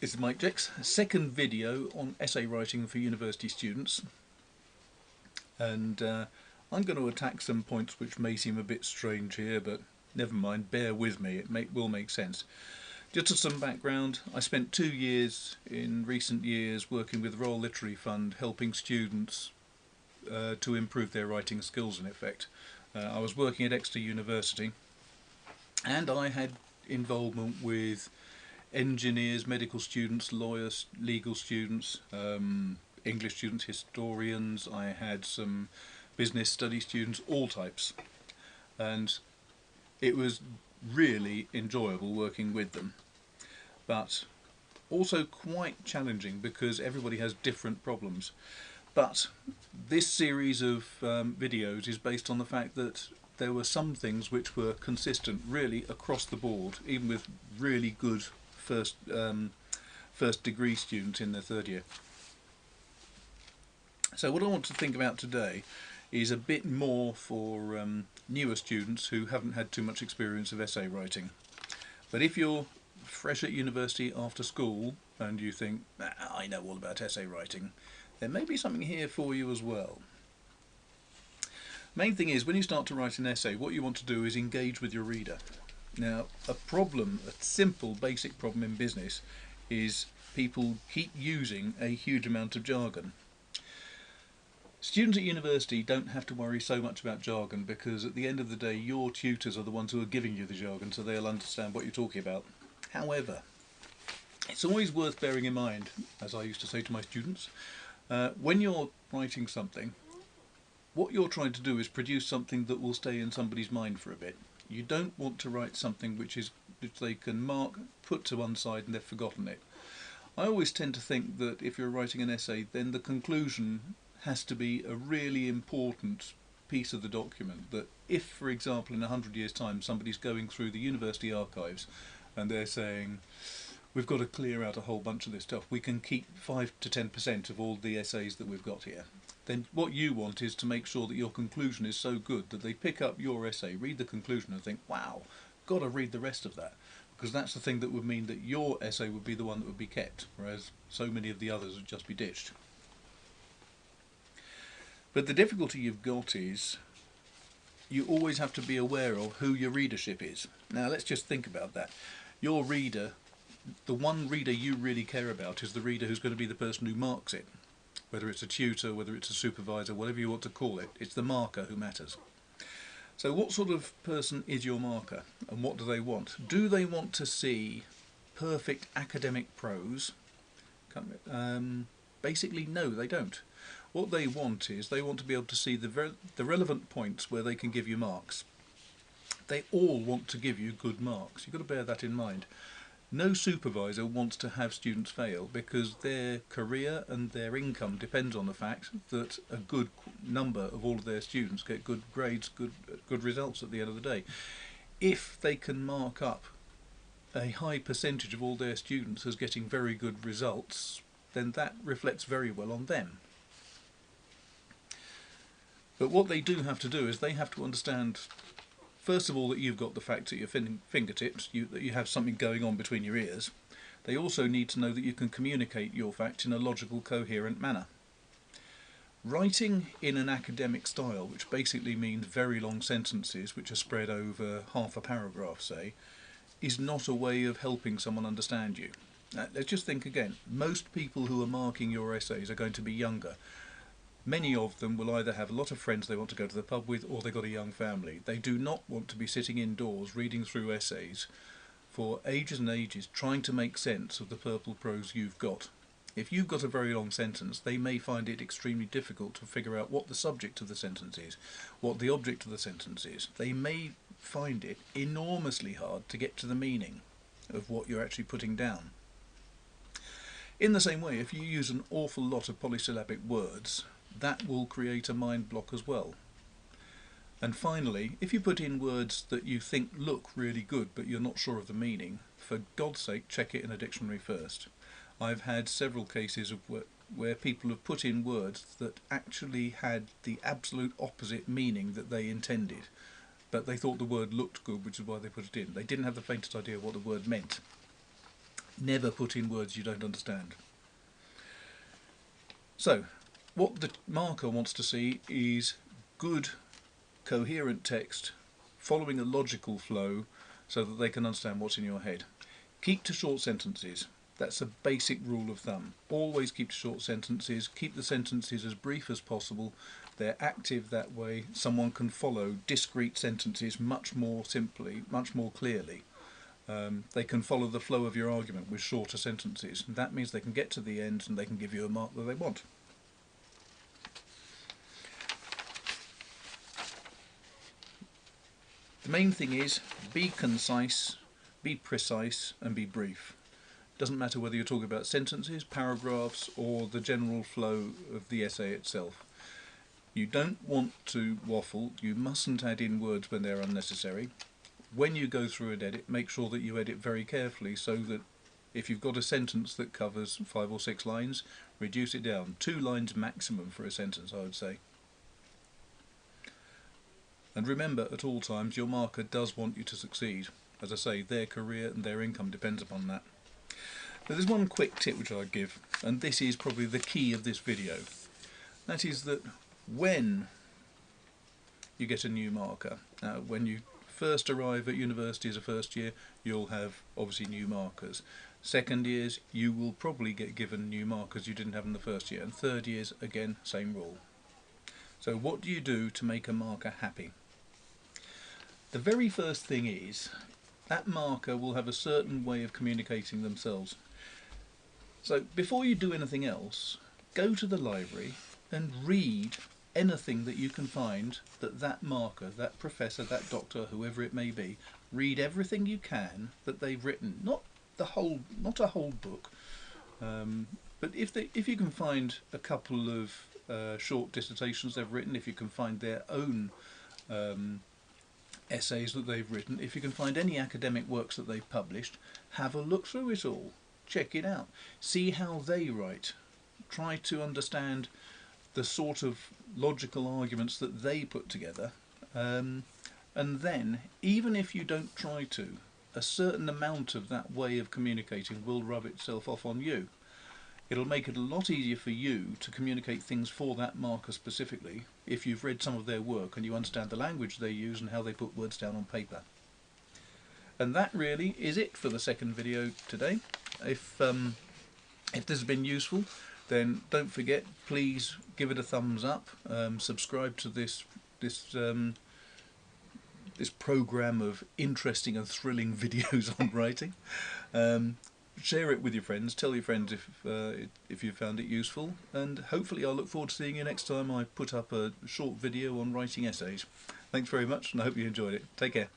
This is Mike Jecks, second video on essay writing for university students, and I'm going to attack some points which may seem a bit strange here, but never mind, bear with me, will make sense. Just as some background, I spent 2 years in recent years working with the Royal Literary Fund helping students to improve their writing skills in effect. I was working at Exeter University and I had involvement with engineers, medical students, lawyers, legal students, English students, historians. I had some business study students, all types, and it was really enjoyable working with them, but also quite challenging because everybody has different problems. But this series of videos is based on the fact that there were some things which were consistent really across the board, even with really good first degree students in their third year. So what I want to think about today is a bit more for newer students who haven't had too much experience of essay writing. But if you're fresh at university after school and you think, I know all about essay writing, there may be something here for you as well. Main thing is, when you start to write an essay, what you want to do is engage with your reader. Now, a simple basic problem in business is people keep using a huge amount of jargon. Students at university don't have to worry so much about jargon because at the end of the day your tutors are the ones who are giving you the jargon, so they'll understand what you're talking about. However, it's always worth bearing in mind, as I used to say to my students, when you're writing something, what you're trying to do is produce something that will stay in somebody's mind for a bit. You don't want to write something which they can mark, put to one side and they've forgotten it. I always tend to think that if you're writing an essay, then the conclusion has to be a really important piece of the document. That if, for example, in 100 years' time somebody's going through the university archives and they're saying, we've got to clear out a whole bunch of this stuff, we can keep 5 to 10% of all the essays that we've got here. Then what you want is to make sure that your conclusion is so good that they pick up your essay, read the conclusion and think, wow, got to read the rest of that, because that's the thing that would mean that your essay would be the one that would be kept, whereas so many of the others would just be ditched. But the difficulty you've got is you always have to be aware of who your readership is. Now let's just think about that. Your reader, the one reader you really care about is the reader who's going to be the person who marks it. Whether it's a tutor, whether it's a supervisor, whatever you want to call it, it's the marker who matters. So what sort of person is your marker and what do they want? Do they want to see perfect academic prose? Basically no, they don't. What they want is they want to be able to see the relevant points where they can give you marks. They all want to give you good marks. You've got to bear that in mind. No supervisor wants to have students fail because their career and their income depends on the fact that a good number of all of their students get good grades, good results at the end of the day. If they can mark up a high percentage of all their students as getting very good results, then that reflects very well on them. But what they do have to do is they have to understand, first of all, that you've got the facts at your fingertips, that you have something going on between your ears. They also need to know that you can communicate your facts in a logical, coherent manner. Writing in an academic style, which basically means very long sentences which are spread over half a paragraph, say, is not a way of helping someone understand you. Now, let's just think again. Most people who are marking your essays are going to be younger. Many of them will either have a lot of friends they want to go to the pub with, or they've got a young family. They do not want to be sitting indoors reading through essays for ages and ages trying to make sense of the purple prose you've got. If you've got a very long sentence, they may find it extremely difficult to figure out what the subject of the sentence is, what the object of the sentence is. They may find it enormously hard to get to the meaning of what you're actually putting down. In the same way, if you use an awful lot of polysyllabic words, that will create a mind block as well. And finally, if you put in words that you think look really good but you're not sure of the meaning, for God's sake check it in a dictionary first. I've had several cases of where people have put in words that actually had the absolute opposite meaning that they intended, but they thought the word looked good, which is why they put it in. They didn't have the faintest idea what the word meant. Never put in words you don't understand. So, what the marker wants to see is good, coherent text following a logical flow so that they can understand what's in your head. Keep to short sentences. That's a basic rule of thumb. Always keep to short sentences. Keep the sentences as brief as possible. They're active that way. Someone can follow discrete sentences much more simply, much more clearly. They can follow the flow of your argument with shorter sentences. That means they can get to the end and they can give you a mark that they want. The main thing is be concise, be precise and be brief. Doesn't matter whether you're talking about sentences, paragraphs or the general flow of the essay itself. You don't want to waffle, you mustn't add in words when they're unnecessary. When you go through and edit, make sure that you edit very carefully so that if you've got a sentence that covers 5 or 6 lines, reduce it down. 2 lines maximum for a sentence, I would say. And remember at all times your marker does want you to succeed. As I say, their career and their income depends upon that. Now, there's one quick tip which I'd give, and this is probably the key of this video. That is that when you get a new marker, when you first arrive at university as a first year, you'll have obviously new markers. Second years, you will probably get given new markers you didn't have in the first year. And third years, again, same rule. So what do you do to make a marker happy? The very first thing is that marker will have a certain way of communicating themselves. So before you do anything else, go to the library and read anything that you can find that marker, that professor, that doctor, whoever it may be, read everything you can that they've written. Not a whole book, but if you can find a couple of short dissertations they've written, if you can find their own essays that they've written, if you can find any academic works that they've published, have a look through it all. Check it out. See how they write. Try to understand the sort of logical arguments that they put together. And then, even if you don't try to, a certain amount of that way of communicating will rub itself off on you. It'll make it a lot easier for you to communicate things for that marker specifically if you've read some of their work and you understand the language they use and how they put words down on paper. And that really is it for the second video today. If this has been useful, then don't forget, please give it a thumbs up, subscribe to this program of interesting and thrilling videos on writing. Share it with your friends, tell your friends if you found it useful, and hopefully I'll look forward to seeing you next time I put up a short video on writing essays. Thanks very much and I hope you enjoyed it. Take care.